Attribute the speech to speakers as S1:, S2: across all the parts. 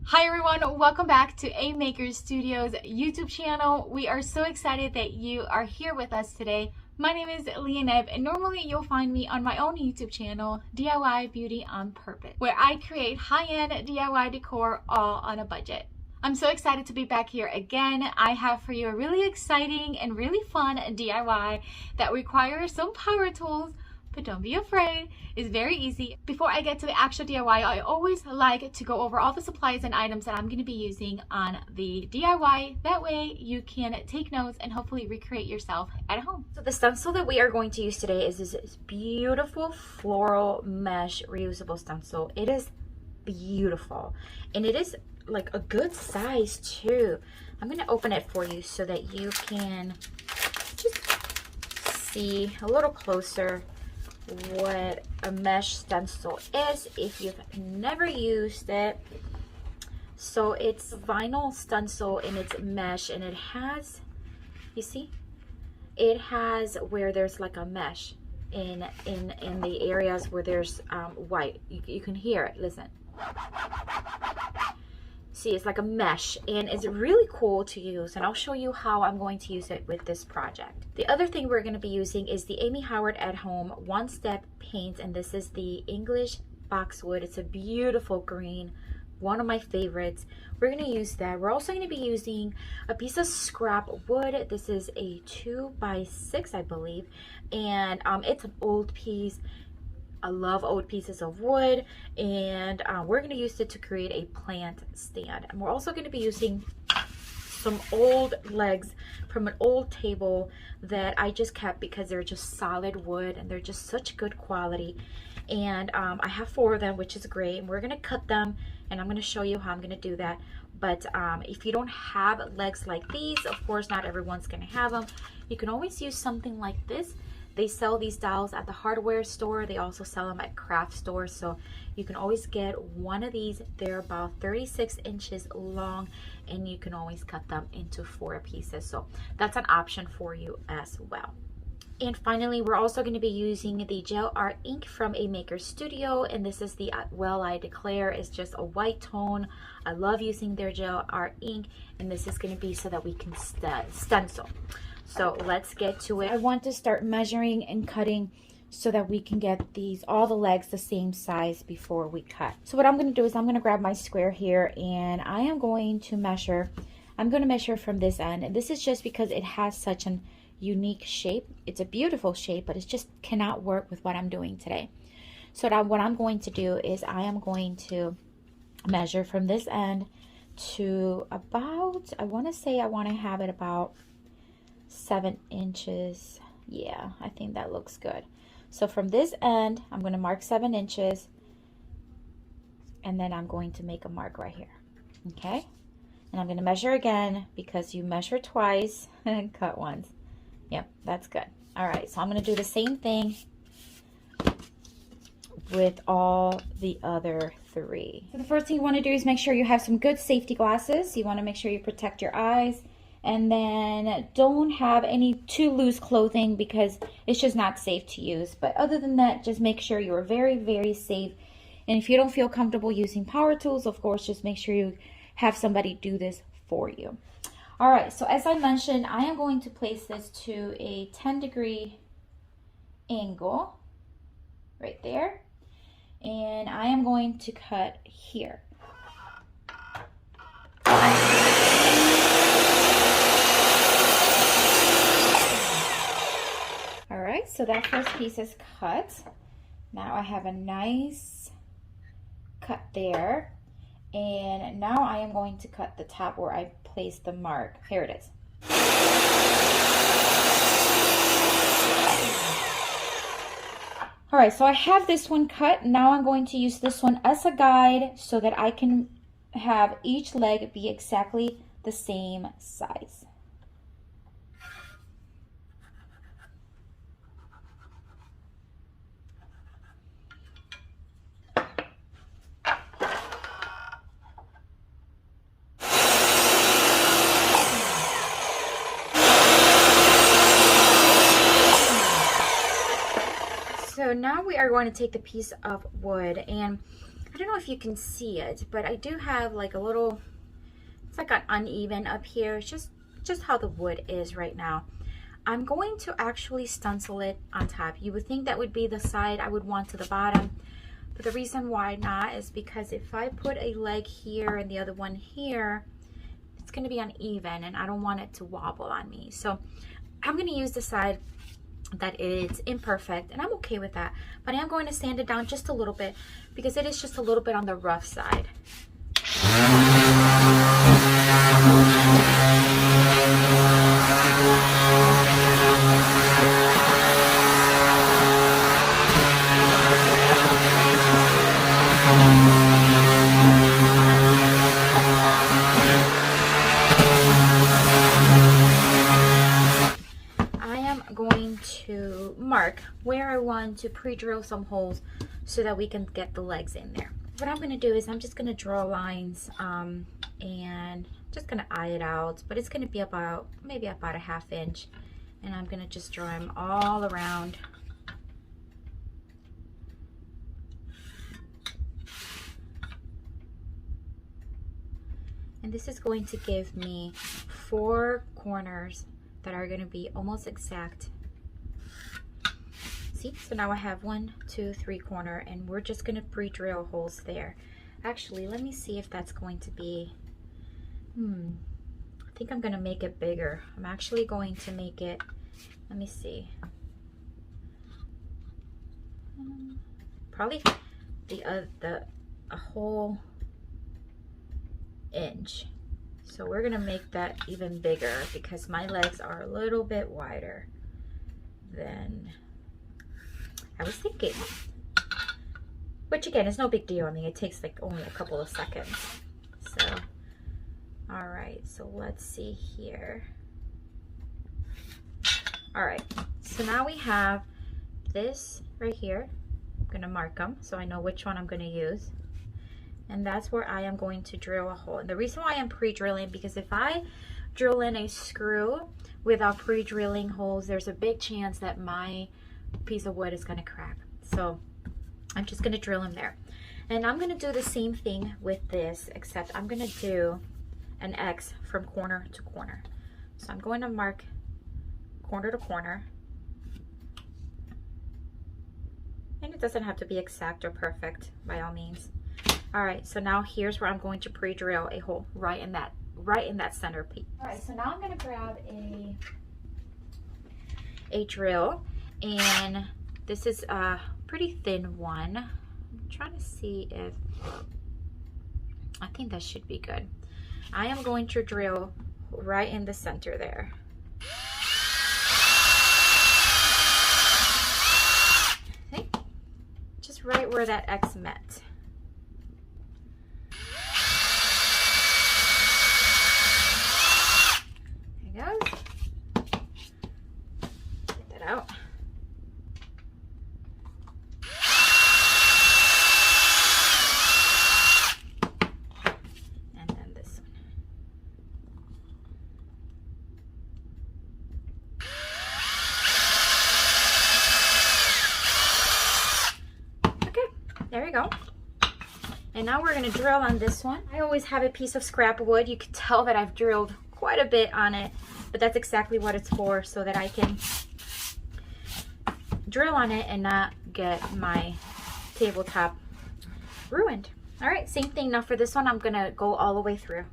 S1: Hi everyone, welcome back to A Maker Studios YouTube channel. We are so excited that you are here with us today. My name is Lianep and normally you'll find me on my own YouTube channel, DIY Beauty on Purpose, where I create high-end DIY decor all on a budget. I'm so excited to be back here again. I have for you a really exciting and really fun DIY that requires some power tools, but don't be afraid, it's very easy. Before I get to the actual DIY, I always like to go over all the supplies and items that I'm going to be using on the DIY. That way you can take notes and hopefully recreate yourself at home. So the stencil that we are going to use today is this beautiful floral mesh reusable stencil. It is beautiful and it is like a good size too. I'm going to open it for you so that you can just see a little closer what a mesh stencil is if you've never used it. So it's vinyl stencil and it's mesh, and it has, you see, it has where there's like a mesh in the areas where there's white. You can hear it. Listen. See, it's like a mesh and it's really cool to use, and I'll show you how I'm going to use it with this project. The other thing we're going to be using is the Amy Howard at Home one-step paint, and this is the English Boxwood. It's a beautiful green, one of my favorites. We're going to use that. We're also going to be using a piece of scrap wood. This is a 2x6, I believe, and it's an old piece. I love old pieces of wood, and we're going to use it to create a plant stand. And we're also going to be using some old legs from an old table that I just kept because they're just solid wood and they're just such good quality. And I have 4 of them, which is great. And we're going to cut them, and I'm going to show you how I'm going to do that. But if you don't have legs like these, of course not everyone's going to have them. You can always use something like this. They sell these dowels at the hardware store. They also sell them at craft stores. So you can always get one of these. They're about 36 inches long, and you can always cut them into 4 pieces. So that's an option for you as well. And finally, we're also going to be using the gel art ink from A Maker Studio, and this is the Well I Declare. It's just a white tone. I love using their gel art ink, and this is going to be so that we can stencil. So let's get to it. I want to start measuring and cutting so that we can get these, all the legs the same size before we cut. So what I'm going to do is I'm going to grab my square here, and I am going to measure. I'm going to measure from this end, and this is just because it has such an unique shape. It's a beautiful shape, but it just cannot work with what I'm doing today. So now what I'm going to do is I am going to measure from this end to about, I want to have it about 7 inches. Yeah, I think that looks good. So from this end, I'm going to mark 7 inches, and then I'm going to make a mark right here. Okay, and I'm going to measure again because you measure twice and cut once. Yep, that's good. All right, so I'm going to do the same thing with all the other 3. So the first thing you want to do is make sure you have some good safety glasses. You want to make sure you protect your eyes. And then don't have any too loose clothing because it's just not safe to use. But other than that, just make sure you're very, very safe. And if you don't feel comfortable using power tools, of course, just make sure you have somebody do this for you. All right, so as I mentioned, I am going to place this to a 10-degree angle right there. And I am going to cut here. Alright, so that first piece is cut. Now I have a nice cut there. And now I am going to cut the top where I placed the mark. Here it is. Alright, so I have this one cut. Now I'm going to use this one as a guide so that I can have each leg be exactly the same size. So now we are going to take the piece of wood, and I don't know if you can see it, but I do have like a little, it's like an uneven up here. It's just how the wood is right now. I'm going to actually stencil it on top. You would think that would be the side I would want to the bottom, but the reason why not is because if I put a leg here and the other one here, it's going to be uneven and I don't want it to wobble on me. So I'm going to use the side that is imperfect, and I'm okay with that, but I am going to sand it down just a little bit because it is just a little bit on the rough side. To mark where I want to pre-drill some holes so that we can get the legs in there. What I'm going to do is I'm just going to draw lines and just going to eye it out, but it's going to be about maybe about a ½ inch, and I'm going to just draw them all around. And this is going to give me 4 corners that are going to be almost exact. See, so now I have 1, 2, 3 corner, and we're just going to pre-drill holes there. Actually, let me see if that's going to be, I think I'm going to make it bigger. I'm actually going to make it, let me see, probably a whole inch. So we're going to make that even bigger because my legs are a little bit wider than I was thinking, which again is no big deal. I mean, it takes like only a couple of seconds. So, all right, so let's see here. All right, so now we have this right here. I'm gonna mark them so I know which one I'm gonna use. And that's where I am going to drill a hole. And the reason why I'm pre-drilling, because if I drill in a screw without pre-drilling holes, there's a big chance that my piece of wood is going to crack. So I'm just going to drill them there. And I'm going to do the same thing with this, except I'm going to do an X from corner to corner. So I'm going to mark corner to corner. And it doesn't have to be exact or perfect by all means. All right, so now here's where I'm going to pre-drill a hole right in that center piece. All right, so now I'm going to grab a drill, and this is a pretty thin one. I'm trying to see if, I think that should be good. I am going to drill right in the center there. Okay, just right where that X met. Out. And then this one. Okay, there we go. And now we're going to drill on this one. I always have a piece of scrap wood. You can tell that I've drilled quite a bit on it, but that's exactly what it's for, so that I can drill on it and not get my tabletop ruined. All right, same thing. Now for this one, I'm gonna go all the way through.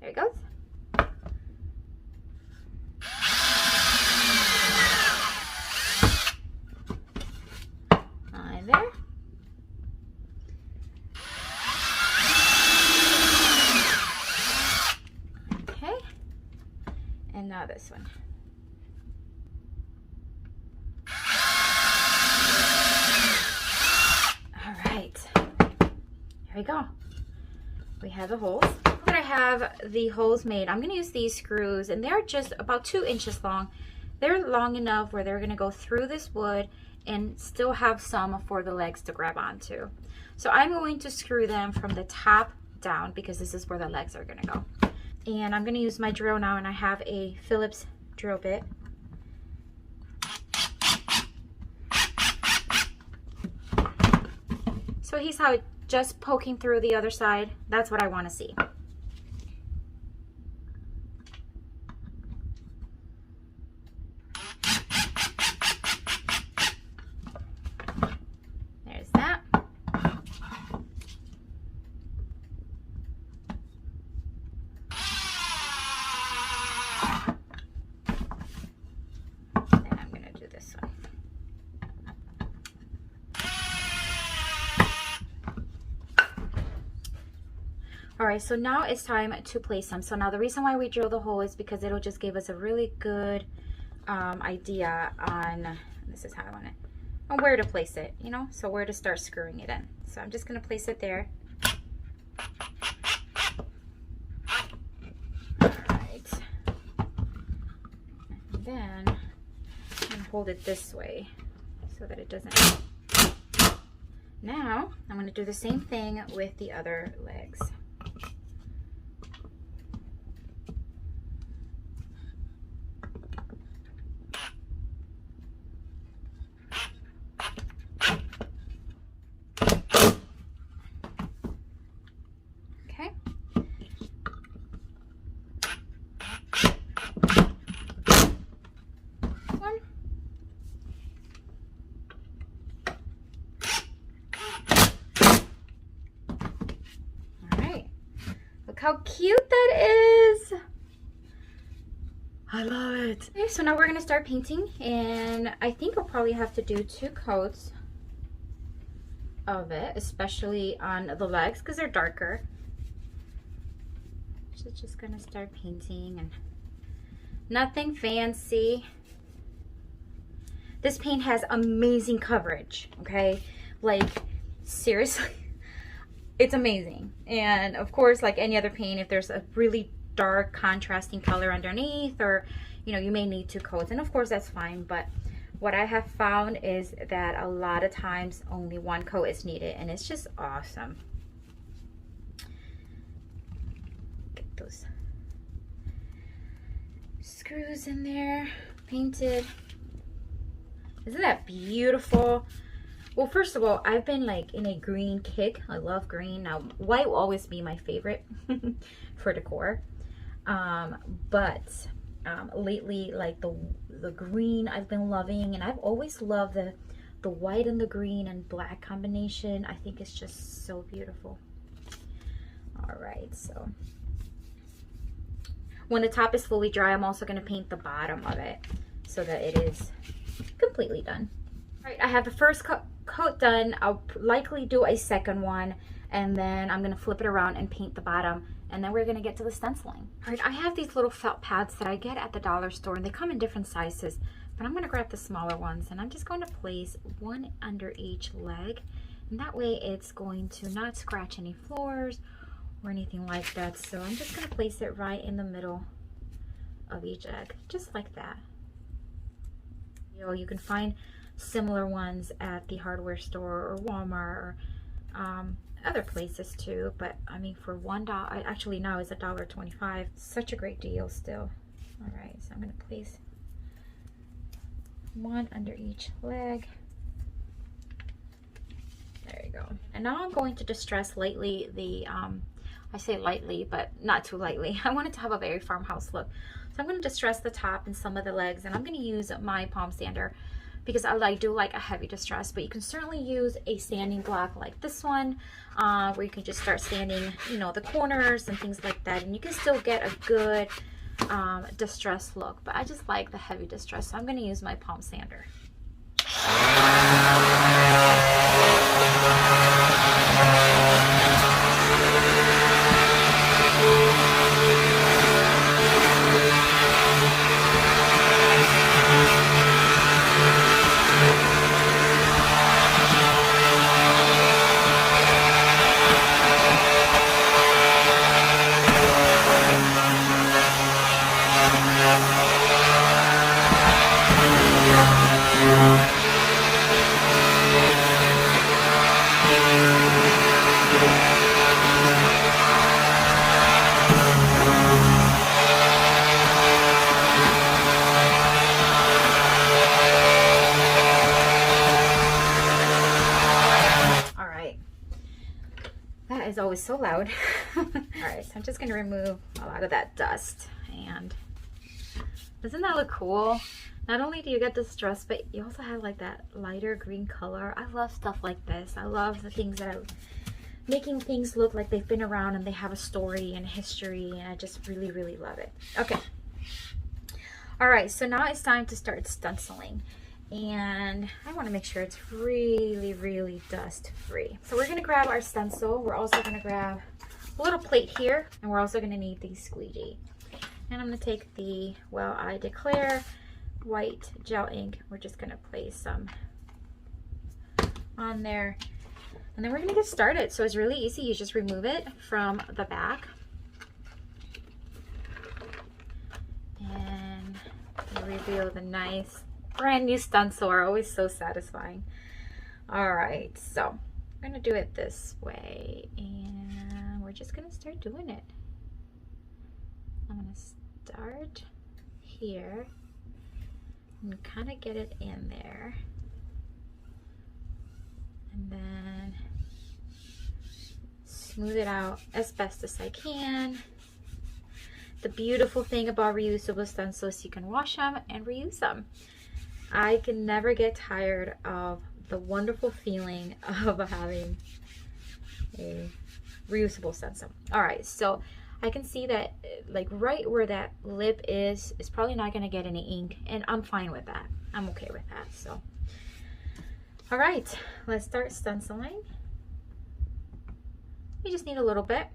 S1: There it goes. And there. And now this one. All right, here we go. We have the holes. When I have the holes made, I'm gonna use these screws, and they're just about 2 inches long. They're long enough where they're gonna go through this wood and still have some for the legs to grab onto. So I'm going to screw them from the top down because this is where the legs are gonna go. And I'm going to use my drill now, and I have a Phillips drill bit. So he's how just poking through the other side. That's what I want to see. There's that. Then I'm going to do this one. All right, so now it's time to place them. So now the reason why we drill the hole is because it'll just give us a really good idea on, this is how I want it, on where to place it, you know, so where to start screwing it in. So I'm just gonna place it there. All right, and then I'm gonna hold it this way so that it doesn't. Now I'm gonna do the same thing with the other legs. How cute that is. I love it. Okay, so now we're gonna start painting, and I think I'll probably have to do 2 coats of it, especially on the legs because they're darker. So just gonna start painting, and nothing fancy. This paint has amazing coverage, okay? Like, seriously. It's amazing. And of course, like any other paint, if there's a really dark contrasting color underneath, or you know, you may need 2 coats, and of course that's fine. But what I have found is that a lot of times only 1 coat is needed, and it's just awesome. Get those screws in there painted. Isn't that beautiful? Well, first of all, I've been like in a green kick. I love green. Now, white will always be my favorite for decor. But lately, like the green I've been loving, and I've always loved the white and the green and black combination. I think it's just so beautiful. All right, so when the top is fully dry, I'm also going to paint the bottom of it so that it is completely done. All right, I have the first coat done. I'll likely do a second one, and then I'm gonna flip it around and paint the bottom, and then we're gonna get to the stenciling. All right, I have these little felt pads that I get at the dollar store, and they come in different sizes, but I'm gonna grab the smaller ones, and I'm just going to place 1 under each leg, and that way it's going to not scratch any floors or anything like that. So I'm just gonna place it right in the middle of each egg, just like that. You know, you can find similar ones at the hardware store or Walmart or other places too, but I mean, for $1, actually now it's $1.25. Such a great deal still. All right, so I'm going to place 1 under each leg. There you go. And now I'm going to distress lightly the I say lightly, but not too lightly. I want it to have a very farmhouse look, so I'm going to distress the top and some of the legs, and I'm going to use my palm sander because I do like a heavy distress, but you can certainly use a sanding block like this one, where you can just start sanding, you know, the corners and things like that, and you can still get a good distress look. But I just like the heavy distress, so I'm going to use my palm sander. is always so loud. All right, so I'm just gonna remove a lot of that dust. And doesn't that look cool? Not only do you get this dress, but you also have like that lighter green color. I love stuff like this. I love the things that are making things look like they've been around and they have a story and history, and I just really, really love it. Okay. All right, so now it's time to start stenciling. And I want to make sure it's really, really dust free. So we're going to grab our stencil. We're also going to grab a little plate here, and we're also going to need the squeegee. And I'm going to take the Well I Declare white gel ink. We're just going to place some on there, and then we're going to get started. So it's really easy. You just remove it from the back, and you reveal the nice brand new stencil. Are always so satisfying. All right, so I'm gonna do it this way, and we're just gonna start doing it. I'm gonna start here and kind of get it in there, and then smooth it out as best as I can. The beautiful thing about reusable stencils, you can wash them and reuse them. I can never get tired of the wonderful feeling of having a reusable stencil. All right, so I can see that like right where that lip is probably not gonna get any ink, and I'm fine with that. I'm okay with that. So, all right, let's start stenciling. You just need a little bit.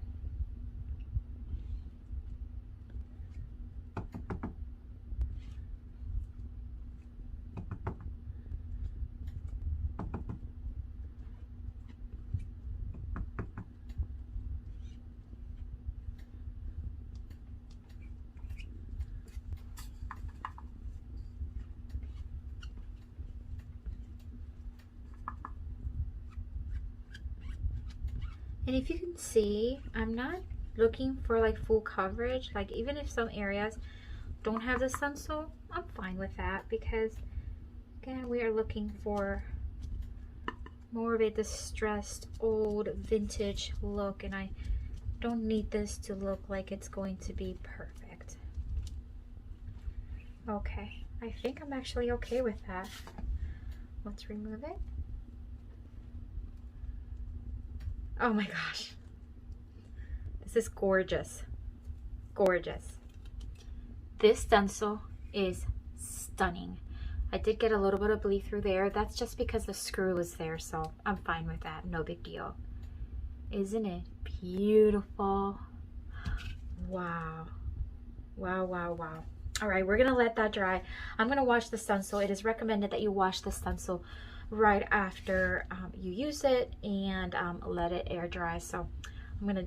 S1: And if you can see, I'm not looking for like full coverage. Like even if some areas don't have the stencil, I'm fine with that, because again, we are looking for more of a distressed old vintage look, and I don't need this to look like it's going to be perfect. Okay, I think I'm actually okay with that. Let's remove it. Oh my gosh, this is gorgeous, gorgeous. This stencil is stunning. I did get a little bit of bleed through there. That's just because the screw is there, so I'm fine with that, no big deal. Isn't it beautiful? Wow, wow, wow, wow. All right, we're gonna let that dry. I'm gonna wash the stencil. It is recommended that you wash the stencil right after you use it, and let it air dry. So I'm gonna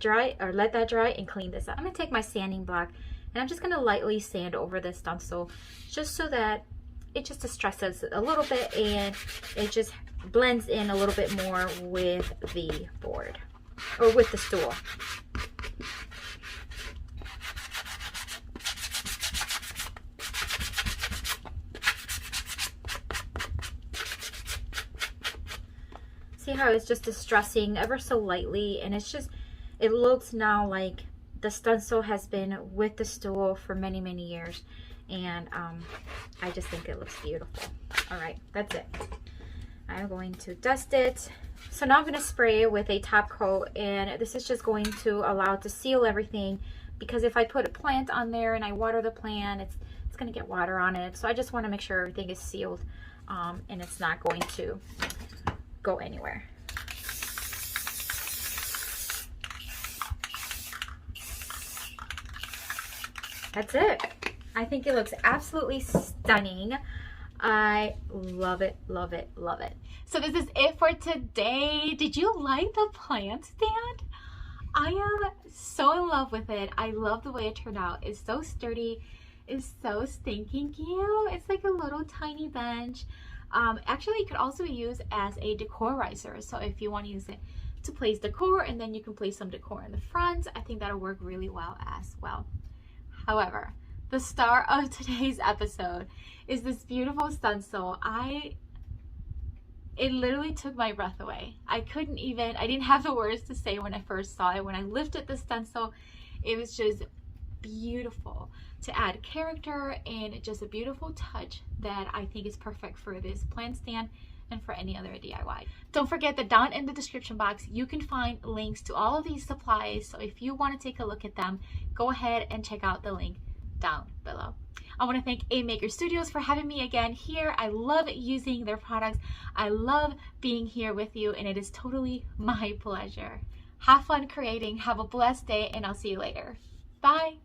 S1: let that dry and clean this up. I'm gonna take my sanding block, and I'm just gonna lightly sand over this stencil, just so that it just distresses a little bit and it just blends in a little bit more with the board, or with the stool. See how it's just distressing ever so lightly, and it's just, it looks now like the stencil has been with the stool for many, many years, and I just think it looks beautiful. All right, that's it. I'm going to dust it. So now I'm going to spray it with a top coat, and this is just going to allow it to seal everything, because if I put a plant on there and I water the plant, it's going to get water on it. So I just want to make sure everything is sealed, and it's not going to go anywhere. That's it. I think it looks absolutely stunning. I love it, love it, love it. So this is it for today. Did you like the plant stand? I am so in love with it. I love the way it turned out. It's so sturdy. It's so stinking cute. It's like a little tiny bench. Actually, it could also be used as a decorizer. So if you want to use it to place decor, and then you can place some decor in the front, I think that'll work really well as well. However, the star of today's episode is this beautiful stencil. I It literally took my breath away. I didn't have the words to say when I first saw it. When I lifted the stencil, it was just beautiful to add character and just a beautiful touch that I think is perfect for this plant stand and for any other DIY. Don't forget that down in the description box, you can find links to all of these supplies. So if you want to take a look at them, go ahead and check out the link down below. I want to thank A Maker Studios for having me again here. I love using their products. I love being here with you, and it is totally my pleasure. Have fun creating. Have a blessed day, and I'll see you later. Bye.